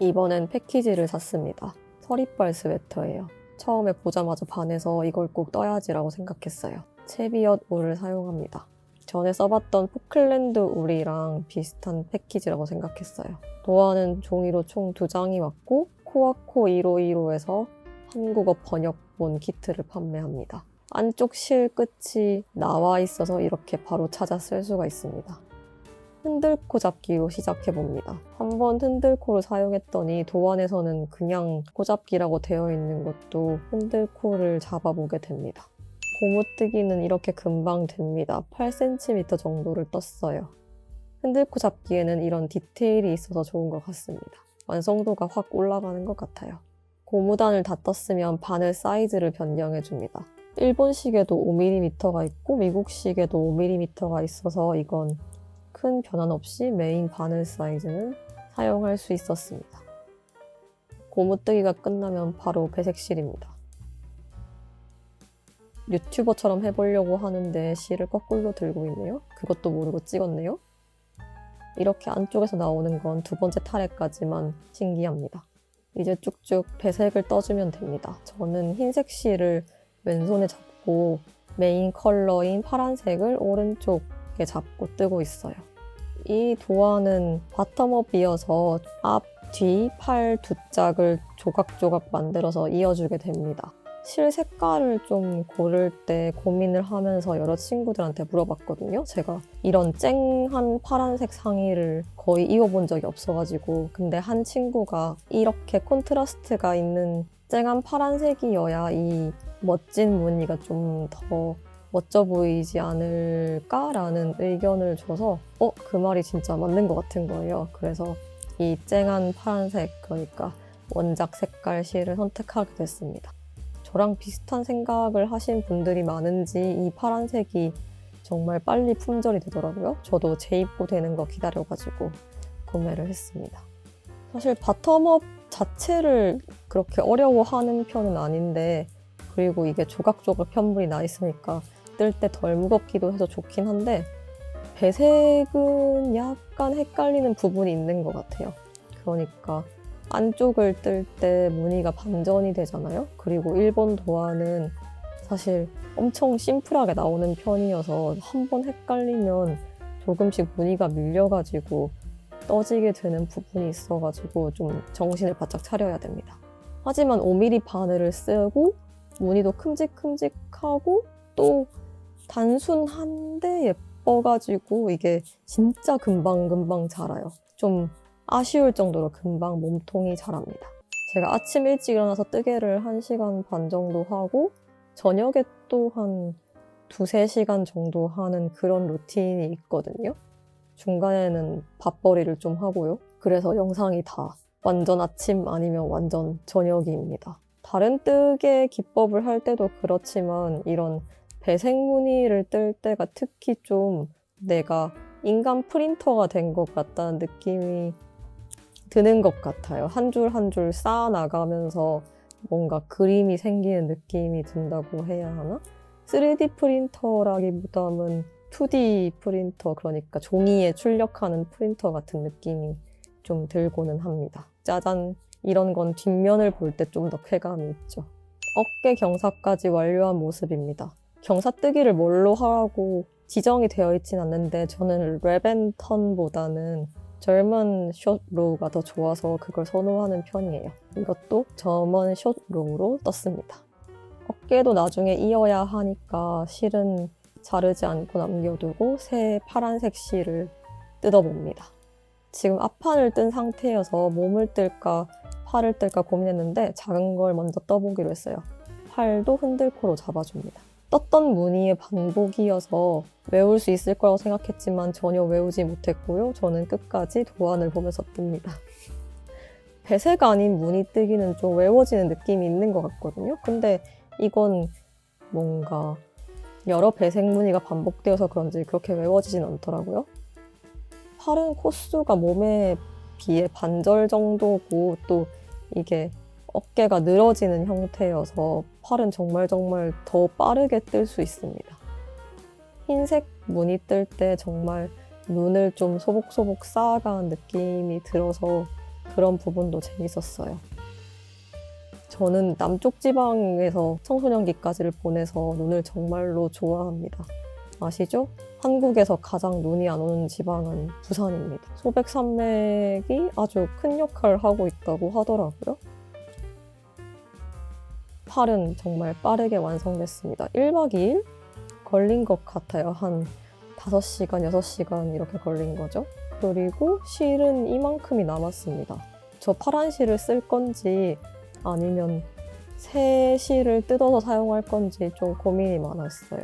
이번엔 패키지를 샀습니다. 서리빨 스웨터예요. 처음에 보자마자 반해서 이걸 꼭 떠야지라고 생각했어요. 채비엇 울을 사용합니다. 전에 써봤던 포클랜드 울이랑 비슷한 패키지라고 생각했어요. 도안은 종이로 총 2장이 왔고 코아코 1515에서 한국어 번역본 키트를 판매합니다. 안쪽 실 끝이 나와 있어서 이렇게 바로 찾아 쓸 수가 있습니다. 흔들코 잡기로 시작해봅니다. 한번 흔들코를 사용했더니 도안에서는 그냥 코잡기라고 되어 있는 것도 흔들코를 잡아보게 됩니다. 고무뜨기는 이렇게 금방 됩니다. 8cm 정도를 떴어요. 흔들코 잡기에는 이런 디테일이 있어서 좋은 것 같습니다. 완성도가 확 올라가는 것 같아요. 고무단을 다 떴으면 바늘 사이즈를 변경해줍니다. 일본식에도 5mm가 있고 미국식에도 5mm가 있어서 이건 큰 변환 없이 메인 바늘 사이즈는 사용할 수 있었습니다. 고무뜨기가 끝나면 바로 배색실입니다. 유튜버처럼 해보려고 하는데 실을 거꾸로 들고 있네요. 그것도 모르고 찍었네요. 이렇게 안쪽에서 나오는 건 2번째 타래까지만 신기합니다. 이제 쭉쭉 배색을 떠주면 됩니다. 저는 흰색 실을 왼손에 잡고 메인 컬러인 파란색을 오른쪽에 잡고 뜨고 있어요. 이 도안은 바텀업이어서 앞, 뒤, 팔 두 짝을 조각조각 만들어서 이어주게 됩니다. 실 색깔을 좀 고를 때 고민을 하면서 여러 친구들한테 물어봤거든요. 제가 이런 쨍한 파란색 상의를 거의 입어본 적이 없어가지고 근데 한 친구가 이렇게 콘트라스트가 있는 쨍한 파란색이어야 이 멋진 무늬가 좀 더 멋져 보이지 않을까라는 의견을 줘서 그 말이 진짜 맞는 것 같은 거예요. 그래서 이 쨍한 파란색, 그러니까 원작 색깔 실을 선택하게 됐습니다. 저랑 비슷한 생각을 하신 분들이 많은지 이 파란색이 정말 빨리 품절이 되더라고요. 저도 재입고 되는 거 기다려가지고 구매를 했습니다. 사실 바텀업 자체를 그렇게 어려워하는 편은 아닌데 그리고 이게 조각조각 편물이 나 있으니까 뜰 때 덜 무겁기도 해서 좋긴 한데 배색은 약간 헷갈리는 부분이 있는 것 같아요. 그러니까 안쪽을 뜰 때 무늬가 반전이 되잖아요. 그리고 일본 도안은 사실 엄청 심플하게 나오는 편이어서 한번 헷갈리면 조금씩 무늬가 밀려가지고 떠지게 되는 부분이 있어가지고 좀 정신을 바짝 차려야 됩니다. 하지만 5mm 바늘을 쓰고 무늬도 큼직큼직하고 또 단순한데 예뻐가지고 이게 진짜 금방금방 자라요. 좀 아쉬울 정도로 금방 몸통이 자랍니다. 제가 아침 일찍 일어나서 뜨개를 1시간 반 정도 하고 저녁에 또 한 2-3시간 정도 하는 그런 루틴이 있거든요. 중간에는 밥벌이를 좀 하고요. 그래서 영상이 다 완전 아침 아니면 완전 저녁입니다. 다른 뜨개 기법을 할 때도 그렇지만 이런 배색 무늬를 뜰 때가 특히 좀 내가 인간 프린터가 된 것 같다는 느낌이 드는 것 같아요. 한 줄 한 줄 쌓아 나가면서 뭔가 그림이 생기는 느낌이 든다고 해야 하나? 3D 프린터라기보다는 2D 프린터, 그러니까 종이에 출력하는 프린터 같은 느낌이 좀 들고는 합니다. 짜잔! 이런 건 뒷면을 볼 때 좀 더 쾌감이 있죠. 어깨 경사까지 완료한 모습입니다. 경사뜨기를 뭘로 하라고 지정이 되어 있진 않는데 저는 랩앤턴보다는 젊은 숏로우가 더 좋아서 그걸 선호하는 편이에요. 이것도 점원 숏로우로 떴습니다. 어깨도 나중에 이어야 하니까 실은 자르지 않고 남겨두고 새 파란색 실을 뜯어봅니다. 지금 앞판을 뜬 상태여서 몸을 뜰까 팔을 뜰까 고민했는데 작은 걸 먼저 떠보기로 했어요. 팔도 흔들코로 잡아줍니다. 떴던 무늬의 반복이어서 외울 수 있을 거라고 생각했지만 전혀 외우지 못했고요. 저는 끝까지 도안을 보면서 뜹니다. 배색 아닌 무늬 뜨기는 좀 외워지는 느낌이 있는 것 같거든요. 근데 이건 뭔가 여러 배색 무늬가 반복되어서 그런지 그렇게 외워지진 않더라고요. 팔은 코수가 몸에 비해 반절 정도고 또 이게 어깨가 늘어지는 형태여서 팔은 정말 더 빠르게 뜰 수 있습니다. 흰색 무늬 뜰 때 정말 눈을 좀 소복소복 쌓아가는 느낌이 들어서 그런 부분도 재밌었어요. 저는 남쪽 지방에서 청소년기까지를 보내서 눈을 정말로 좋아합니다. 아시죠? 한국에서 가장 눈이 안 오는 지방은 부산입니다. 소백산맥이 아주 큰 역할을 하고 있다고 하더라고요. 팔은 정말 빠르게 완성됐습니다. 1박 2일 걸린 것 같아요. 한 5시간, 6시간 이렇게 걸린 거죠. 그리고 실은 이만큼이 남았습니다. 저 파란 실을 쓸 건지 아니면 새 실을 뜯어서 사용할 건지 좀 고민이 많았어요.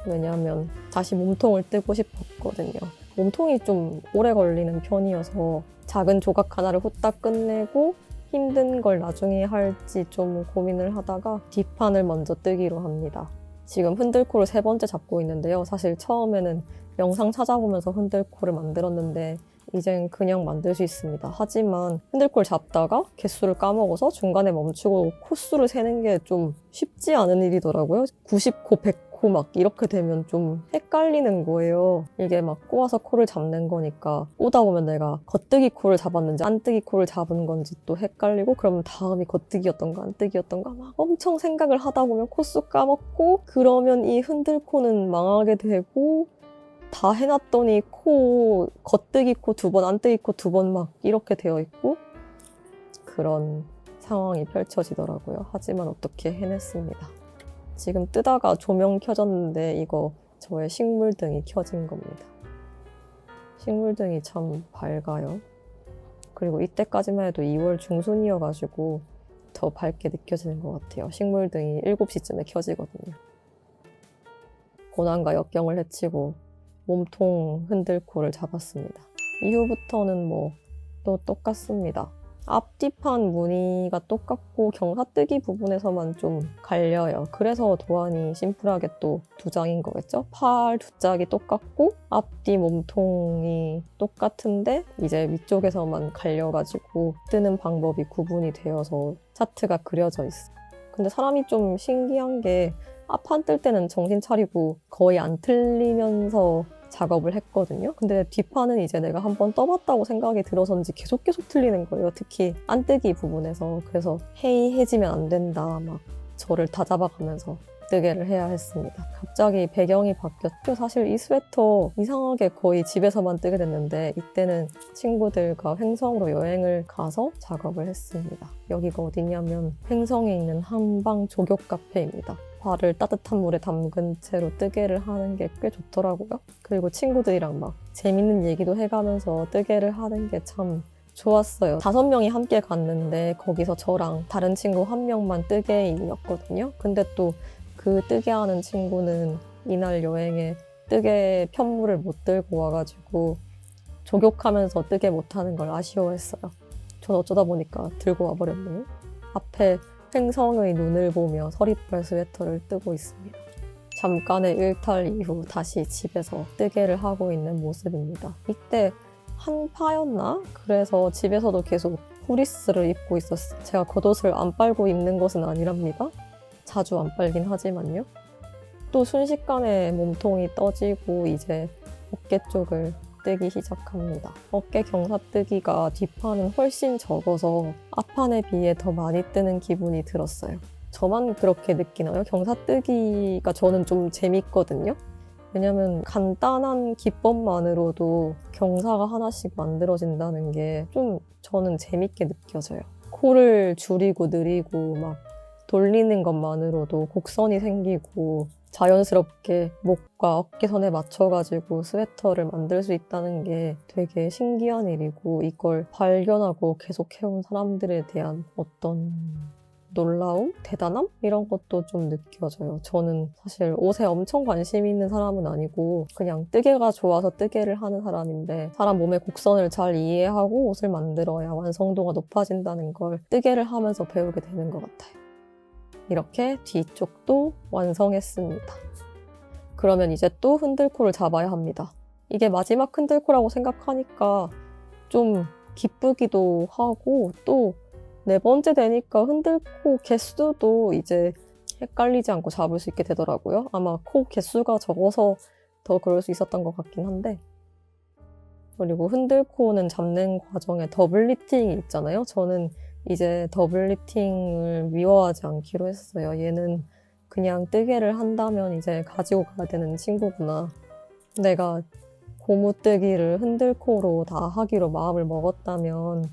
왜냐하면 다시 몸통을 뜨고 싶었거든요. 몸통이 좀 오래 걸리는 편이어서 작은 조각 하나를 후딱 끝내고 힘든 걸 나중에 할지 좀 고민을 하다가 뒷판을 먼저 뜨기로 합니다. 지금 흔들코를 3번째 잡고 있는데요. 사실 처음에는 영상 찾아보면서 흔들코를 만들었는데 이젠 그냥 만들 수 있습니다. 하지만 흔들코를 잡다가 개수를 까먹어서 중간에 멈추고 코수를 세는 게 좀 쉽지 않은 일이더라고요. 90코, 100코 막 이렇게 되면 좀 헷갈리는 거예요. 이게 막 꼬아서 코를 잡는 거니까 꼬다 보면 내가 겉뜨기 코를 잡았는지 안뜨기 코를 잡은 건지 또 헷갈리고 그러면 다음이 겉뜨기였던가 안뜨기였던가 막 엄청 생각을 하다 보면 코수 까먹고 그러면 이 흔들코는 망하게 되고 다 해놨더니 겉뜨기 코 2번, 안뜨기 코 2번 막 이렇게 되어 있고 그런 상황이 펼쳐지더라고요. 하지만 어떻게 해냈습니다. 지금 뜨다가 조명 켜졌는데 이거 저의 식물등이 켜진 겁니다. 식물등이 참 밝아요. 그리고 이때까지만 해도 2월 중순이어가지고 더 밝게 느껴지는 것 같아요. 식물등이 7시쯤에 켜지거든요. 고난과 역경을 헤치고 몸통 흔들코를 잡았습니다. 이후부터는 또 똑같습니다. 앞뒤판 무늬가 똑같고 경사뜨기 부분에서만 좀 갈려요. 그래서 도안이 심플하게 또 2장인 거겠죠? 팔 2짝이 똑같고 앞뒤 몸통이 똑같은데 이제 위쪽에서만 갈려가지고 뜨는 방법이 구분이 되어서 차트가 그려져 있어요. 근데 사람이 좀 신기한 게 앞판 뜰 때는 정신 차리고 거의 안 틀리면서 작업을 했거든요. 근데 뒷판은 이제 내가 한번 떠봤다고 생각이 들어서인지 계속 틀리는 거예요. 특히 안뜨기 부분에서. 그래서 해이해지면 안 된다. 막 저를 다잡아가면서 뜨개를 해야 했습니다. 갑자기 배경이 바뀌었죠. 사실 이 스웨터 이상하게 거의 집에서만 뜨게 됐는데 이때는 친구들과 횡성으로 여행을 가서 작업을 했습니다. 여기가 어디냐면 횡성에 있는 한방 조격 카페입니다. 발을 따뜻한 물에 담근 채로 뜨개를 하는 게 꽤 좋더라고요. 그리고 친구들이랑 막 재밌는 얘기도 해가면서 뜨개를 하는 게 참 좋았어요. 5명이 함께 갔는데 거기서 저랑 다른 친구 1명만 뜨개인이었거든요. 근데 또 그 뜨개하는 친구는 이날 여행에 뜨개 편물을 못 들고 와가지고 조격하면서 뜨개 못하는 걸 아쉬워했어요. 전 어쩌다 보니까 들고 와버렸네요. 앞에 횡성의 눈을 보며 서리빨 스웨터를 뜨고 있습니다. 잠깐의 일탈 이후 다시 집에서 뜨개를 하고 있는 모습입니다. 이때 한파였나? 그래서 집에서도 계속 후리스를 입고 있었어요. 제가 겉옷을 안 빨고 입는 것은 아니랍니다. 자주 안 빨긴 하지만요. 또 순식간에 몸통이 떠지고 이제 어깨 쪽을 뜨기 시작합니다. 어깨 경사뜨기가 뒷판은 훨씬 적어서 앞판에 비해 더 많이 뜨는 기분이 들었어요. 저만 그렇게 느끼나요? 경사뜨기가 저는 좀 재밌거든요. 왜냐면 간단한 기법만으로도 경사가 하나씩 만들어진다는 게 좀 저는 재밌게 느껴져요. 코를 줄이고 느리고 막 돌리는 것만으로도 곡선이 생기고 자연스럽게 목과 어깨선에 맞춰가지고 스웨터를 만들 수 있다는 게 되게 신기한 일이고 이걸 발견하고 계속 해온 사람들에 대한 어떤 놀라움? 대단함? 이런 것도 좀 느껴져요. 저는 사실 옷에 엄청 관심 있는 사람은 아니고 그냥 뜨개가 좋아서 뜨개를 하는 사람인데 사람 몸의 곡선을 잘 이해하고 옷을 만들어야 완성도가 높아진다는 걸 뜨개를 하면서 배우게 되는 것 같아요. 이렇게 뒤쪽도 완성했습니다. 그러면 이제 또 흔들코를 잡아야 합니다. 이게 마지막 흔들코라고 생각하니까 좀 기쁘기도 하고 또 4번째 되니까 흔들코 개수도 이제 헷갈리지 않고 잡을 수 있게 되더라고요. 아마 코 개수가 적어서 더 그럴 수 있었던 것 같긴 한데 그리고 흔들코는 잡는 과정에 더블 리팅이 있잖아요. 저는 이제 더블 리팅을 미워하지 않기로 했어요. 얘는 그냥 뜨개를 한다면 이제 가지고 가야 되는 친구구나. 내가 고무뜨기를 흔들코로 다 하기로 마음을 먹었다면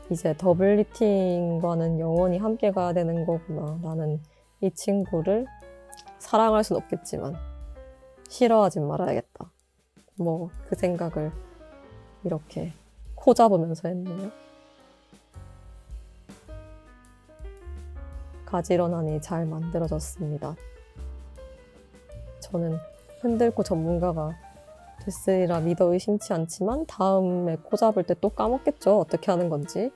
이제 더블 리팅과는 영원히 함께 가야 되는 거구나. 나는 이 친구를 사랑할 순 없겠지만 싫어하진 말아야겠다. 뭐 그 생각을 이렇게 코 잡으면서 했네요. 가지런하니 잘 만들어졌습니다. 저는 흔들코 전문가가 됐으리라 믿어 의심치 않지만 다음에 코 잡을 때 또 까먹겠죠. 어떻게 하는 건지.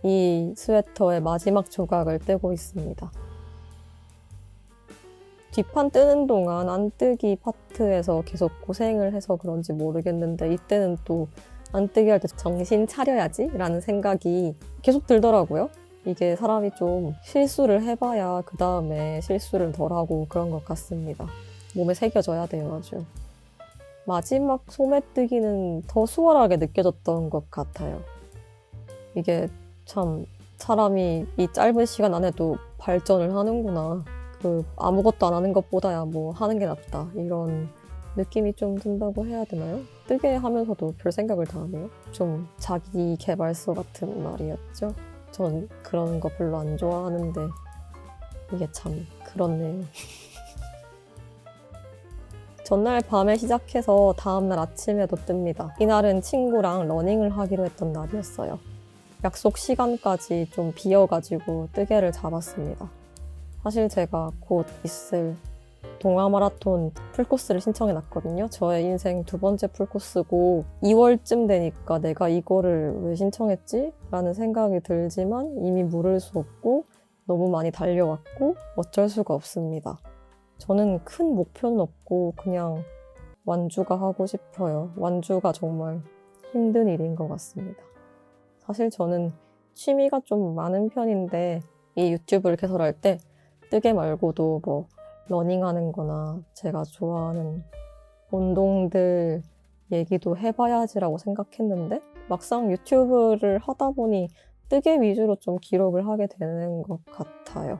이 스웨터의 마지막 조각을 뜨고 있습니다. 뒷판 뜨는 동안 안뜨기 파트에서 계속 고생을 해서 그런지 모르겠는데 이때는 또 안뜨기 할 때 정신 차려야지 라는 생각이 계속 들더라고요. 이게 사람이 좀 실수를 해봐야 그 다음에 실수를 덜 하고 그런 것 같습니다. 몸에 새겨져야 돼요, 아주. 마지막 소매뜨기는 더 수월하게 느껴졌던 것 같아요. 이게 참 사람이 이 짧은 시간 안에도 발전을 하는구나. 아무것도 안 하는 것보다야 뭐 하는 게 낫다. 이런 느낌이 좀 든다고 해야 되나요? 뜨개 하면서도 별 생각을 다 하네요. 좀 자기 개발서 같은 말이었죠. 전 그런 거 별로 안 좋아하는데 이게 참 그렇네요. 전날 밤에 시작해서 다음날 아침에도 뜹니다. 이날은 친구랑 러닝을 하기로 했던 날이었어요. 약속 시간까지 좀 비어가지고 뜨개를 잡았습니다. 사실 제가 곧 있을 동아 마라톤 풀코스를 신청해놨거든요. 저의 인생 2번째 풀코스고 2월쯤 되니까 내가 이거를 왜 신청했지? 라는 생각이 들지만 이미 물을 수 없고 너무 많이 달려왔고 어쩔 수가 없습니다. 저는 큰 목표는 없고 그냥 완주가 하고 싶어요. 완주가 정말 힘든 일인 것 같습니다. 사실 저는 취미가 좀 많은 편인데 이 유튜브를 개설할 때 뜨개 말고도 뭐 러닝하는 거나 제가 좋아하는 운동들 얘기도 해봐야지라고 생각했는데 막상 유튜브를 하다 보니 뜨개 위주로 좀 기록을 하게 되는 것 같아요.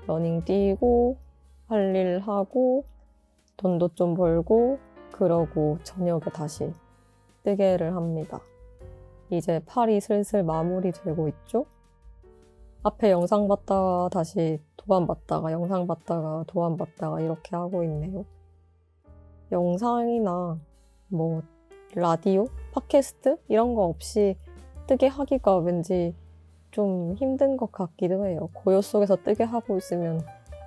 러닝 뛰고 할 일 하고 돈도 좀 벌고 그러고 저녁에 다시 뜨개를 합니다. 이제 팔이 슬슬 마무리되고 있죠? 앞에 영상 봤다가 다시 도안 봤다가 영상 봤다가 도안 봤다가 이렇게 하고 있네요. 영상이나 뭐 라디오, 팟캐스트 이런 거 없이 뜨개 하기가 왠지 좀 힘든 것 같기도 해요. 고요 속에서 뜨개 하고 있으면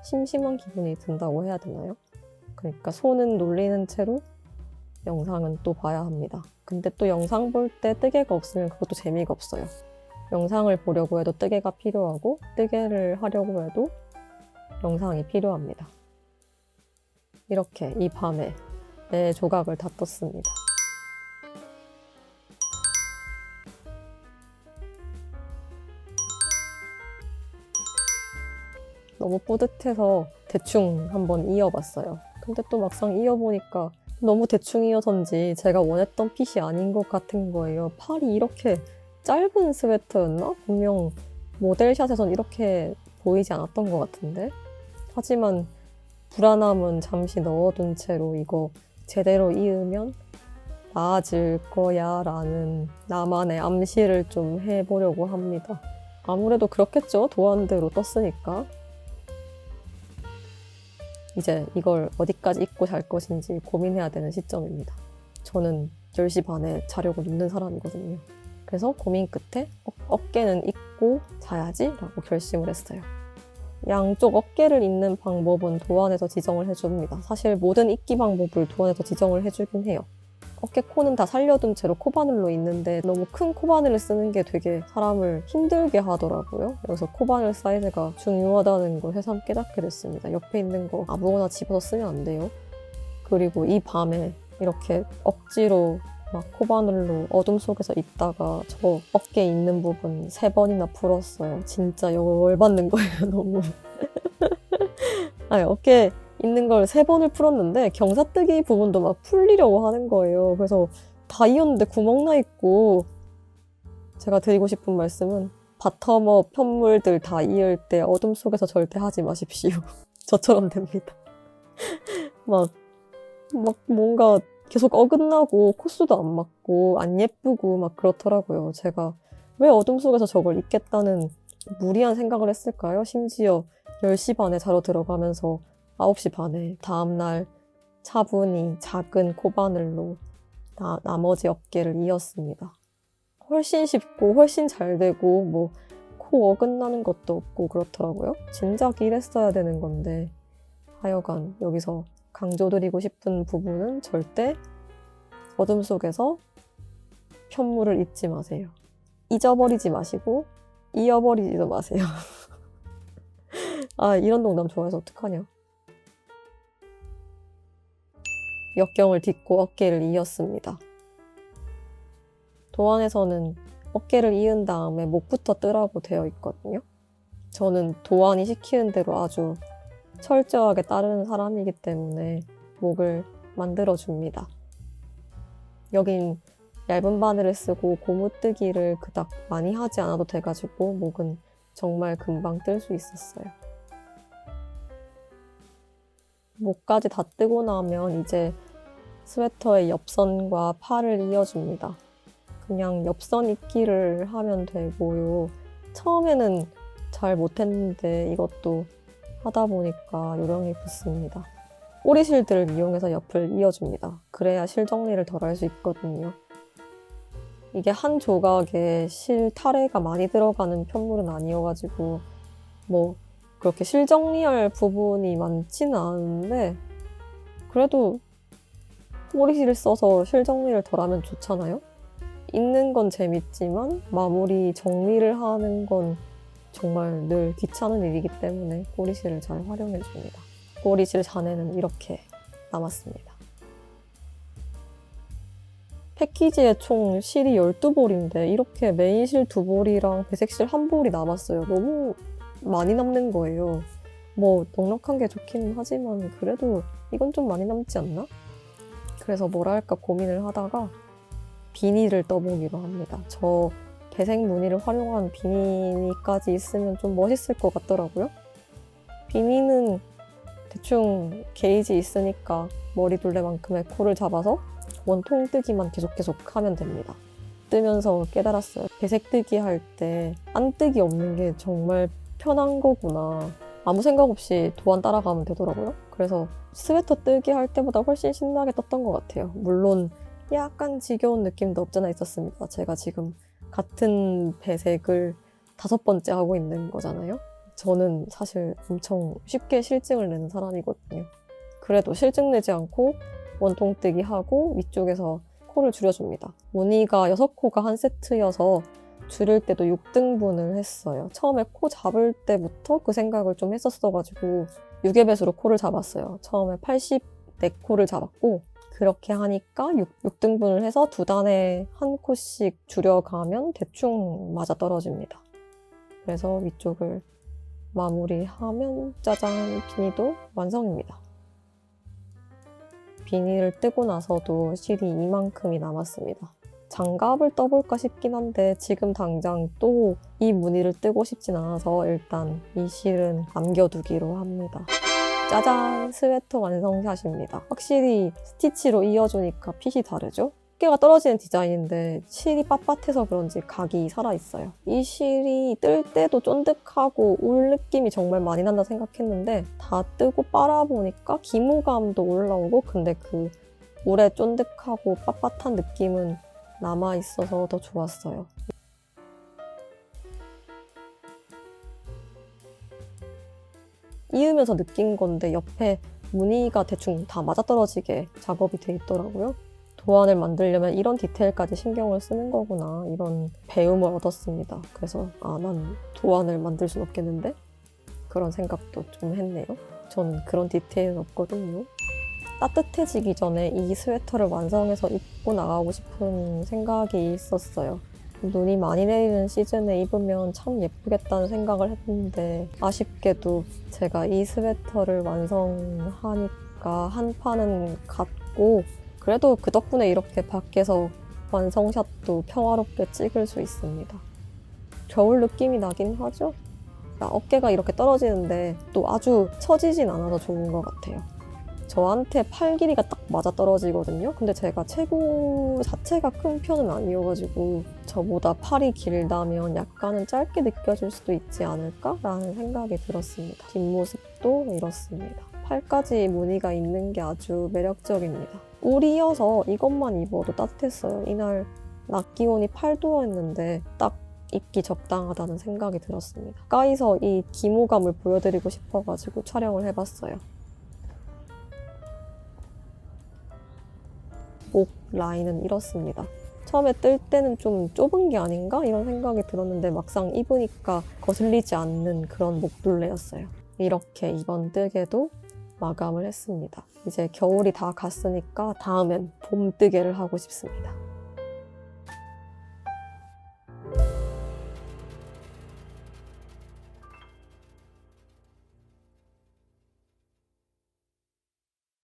심심한 기분이 든다고 해야 되나요? 그러니까 손은 놀리는 채로 영상은 또 봐야 합니다. 근데 또 영상 볼 때 뜨개가 없으면 그것도 재미가 없어요. 영상을 보려고 해도 뜨개가 필요하고 뜨개를 하려고 해도 영상이 필요합니다. 이렇게 이 밤에 내 조각을 다 떴습니다. 너무 뿌듯해서 대충 한번 이어봤어요. 근데 또 막상 이어보니까 너무 대충 이어서인지 제가 원했던 핏이 아닌 것 같은 거예요. 팔이 이렇게 짧은 스웨터였나? 분명 모델샷에선 이렇게 보이지 않았던 것 같은데? 하지만 불안함은 잠시 넣어둔 채로 이거 제대로 이으면 나아질 거야 라는 나만의 암시를 좀 해보려고 합니다. 아무래도 그렇겠죠? 도안대로 떴으니까. 이제 이걸 어디까지 입고 잘 것인지 고민해야 되는 시점입니다. 저는 10시 반에 자려고 눕는 사람이거든요. 그래서 고민 끝에 어깨는 입고 자야지 라고 결심을 했어요. 양쪽 어깨를 입는 방법은 도안에서 지정을 해줍니다. 사실 모든 입기 방법을 도안에서 지정을 해주긴 해요. 어깨 코는 다 살려둔 채로 코바늘로 입는데 너무 큰 코바늘을 쓰는 게 되게 사람을 힘들게 하더라고요. 그래서 코바늘 사이즈가 중요하다는 걸 새삼 깨닫게 됐습니다. 옆에 있는 거 아무거나 집어서 쓰면 안 돼요. 그리고 이 밤에 이렇게 억지로 막 코바늘로 어둠 속에서 입다가 저 어깨에 있는 부분 3번이나 풀었어요. 진짜 열받는 거예요, 너무. 아니, 어깨 있는 걸 3번을 풀었는데 경사뜨기 부분도 막 풀리려고 하는 거예요. 그래서 다 이었는데 구멍 나 있고, 제가 드리고 싶은 말씀은 바텀업 편물들 다 이을 때 어둠 속에서 절대 하지 마십시오. 저처럼 됩니다. 막 뭔가 계속 어긋나고 코스도 안 맞고 안 예쁘고 막 그렇더라고요. 제가 왜 어둠 속에서 저걸 입겠다는 무리한 생각을 했을까요? 심지어 10시 반에 자러 들어가면서 9시 반에 다음날 차분히 작은 코바늘로 나머지 어깨를 이었습니다. 훨씬 쉽고 훨씬 잘 되고 뭐 코 어긋나는 것도 없고 그렇더라고요. 진작 이랬어야 되는 건데, 하여간 여기서 강조드리고 싶은 부분은 절대 어둠 속에서 편물을 입지 마세요. 잊어버리지 마시고 이어버리지도 마세요. 아, 이런 농담 좋아해서 어떡하냐. 역경을 딛고 어깨를 이었습니다. 도안에서는 어깨를 이은 다음에 목부터 뜨라고 되어 있거든요. 저는 도안이 시키는 대로 아주 철저하게 따르는 사람이기 때문에 목을 만들어줍니다. 여긴 얇은 바늘을 쓰고 고무뜨기를 그닥 많이 하지 않아도 돼가지고 목은 정말 금방 뜰 수 있었어요. 목까지 다 뜨고 나면 이제 스웨터의 옆선과 팔을 이어줍니다. 그냥 옆선 입기를 하면 되고요. 처음에는 잘 못했는데 이것도 하다 보니까 요령이 붙습니다. 꼬리실들을 이용해서 옆을 이어줍니다. 그래야 실 정리를 덜 할 수 있거든요. 이게 한 조각에 실 타래가 많이 들어가는 편물은 아니어가지고 뭐 그렇게 실 정리할 부분이 많지는 않은데, 그래도 꼬리실을 써서 실 정리를 덜 하면 좋잖아요? 읽는 건 재밌지만 마무리 정리를 하는 건 정말 늘 귀찮은 일이기 때문에 꼬리실을 잘 활용해줍니다. 꼬리실 잔해는 이렇게 남았습니다. 패키지에 총 실이 12볼인데 이렇게 메인실 2볼이랑 배색실 1볼이 남았어요. 너무 많이 남는 거예요. 뭐 넉넉한 게 좋기는 하지만 그래도 이건 좀 많이 남지 않나? 그래서 뭐라 할까 고민을 하다가 비니를 떠보기로 합니다. 저 배색 무늬를 활용한 비니까지 있으면 좀 멋있을 것 같더라고요. 비니는 대충 게이지 있으니까 머리 둘레만큼의 코를 잡아서 원통 뜨기만 계속 하면 됩니다. 뜨면서 깨달았어요. 배색 뜨기 할 때 안 뜨기 없는 게 정말 편한 거구나. 아무 생각 없이 도안 따라가면 되더라고요. 그래서 스웨터 뜨기 할 때보다 훨씬 신나게 떴던 것 같아요. 물론 약간 지겨운 느낌도 없잖아 있었습니다. 제가 지금 같은 배색을 5번째 하고 있는 거잖아요. 저는 사실 엄청 쉽게 실증을 내는 사람이거든요. 그래도 실증 내지 않고 원통뜨기 하고 위쪽에서 코를 줄여줍니다. 무늬가 6코가 한 세트여서 줄일 때도 6등분을 했어요. 처음에 코 잡을 때부터 그 생각을 좀 했었어가지고 6의 배수로 코를 잡았어요. 처음에 84코를 잡았고, 그렇게 하니까 6등분을 해서 2단에 한 코씩 줄여가면 대충 맞아떨어집니다. 그래서 위쪽을 마무리하면 짜잔, 비니도 완성입니다. 비니를 뜨고 나서도 실이 이만큼이 남았습니다. 장갑을 떠볼까 싶긴 한데 지금 당장 또 이 무늬를 뜨고 싶진 않아서 일단 이 실은 남겨두기로 합니다. 짜잔! 스웨터 완성샷입니다. 확실히 스티치로 이어주니까 핏이 다르죠? 어깨가 떨어지는 디자인인데 실이 빳빳해서 그런지 각이 살아있어요. 이 실이 뜰 때도 쫀득하고 울 느낌이 정말 많이 난다 생각했는데 다 뜨고 빨아보니까 기모감도 올라오고, 근데 그 울의 쫀득하고 빳빳한 느낌은 남아있어서 더 좋았어요. 이으면서 느낀 건데 옆에 무늬가 대충 다 맞아떨어지게 작업이 돼 있더라고요. 도안을 만들려면 이런 디테일까지 신경을 쓰는 거구나, 이런 배움을 얻었습니다. 그래서 난 도안을 만들 순 없겠는데? 그런 생각도 좀 했네요. 저는 그런 디테일은 없거든요. 따뜻해지기 전에 이 스웨터를 완성해서 입고 나가고 싶은 생각이 있었어요. 눈이 많이 내리는 시즌에 입으면 참 예쁘겠다는 생각을 했는데 아쉽게도 제가 이 스웨터를 완성하니까 한 판은 갔고 그래도 그 덕분에 이렇게 밖에서 완성샷도 평화롭게 찍을 수 있습니다. 겨울 느낌이 나긴 하죠? 어깨가 이렇게 떨어지는데 또 아주 처지진 않아서 좋은 것 같아요. 저한테 팔 길이가 딱 맞아 떨어지거든요. 근데 제가 체구 자체가 큰 편은 아니어가지고 저보다 팔이 길다면 약간은 짧게 느껴질 수도 있지 않을까라는 생각이 들었습니다. 뒷모습도 이렇습니다. 팔까지 무늬가 있는 게 아주 매력적입니다. 울이어서 이것만 입어도 따뜻했어요. 이날 낮 기온이 8도였는데 딱 입기 적당하다는 생각이 들었습니다. 가까이서 이 기모감을 보여드리고 싶어가지고 촬영을 해봤어요. 목 라인은 이렇습니다. 처음에 뜰 때는 좀 좁은 게 아닌가 이런 생각이 들었는데 막상 입으니까 거슬리지 않는 그런 목둘레였어요. 이렇게 이번 뜨개도 마감을 했습니다. 이제 겨울이 다 갔으니까 다음엔 봄 뜨개를 하고 싶습니다.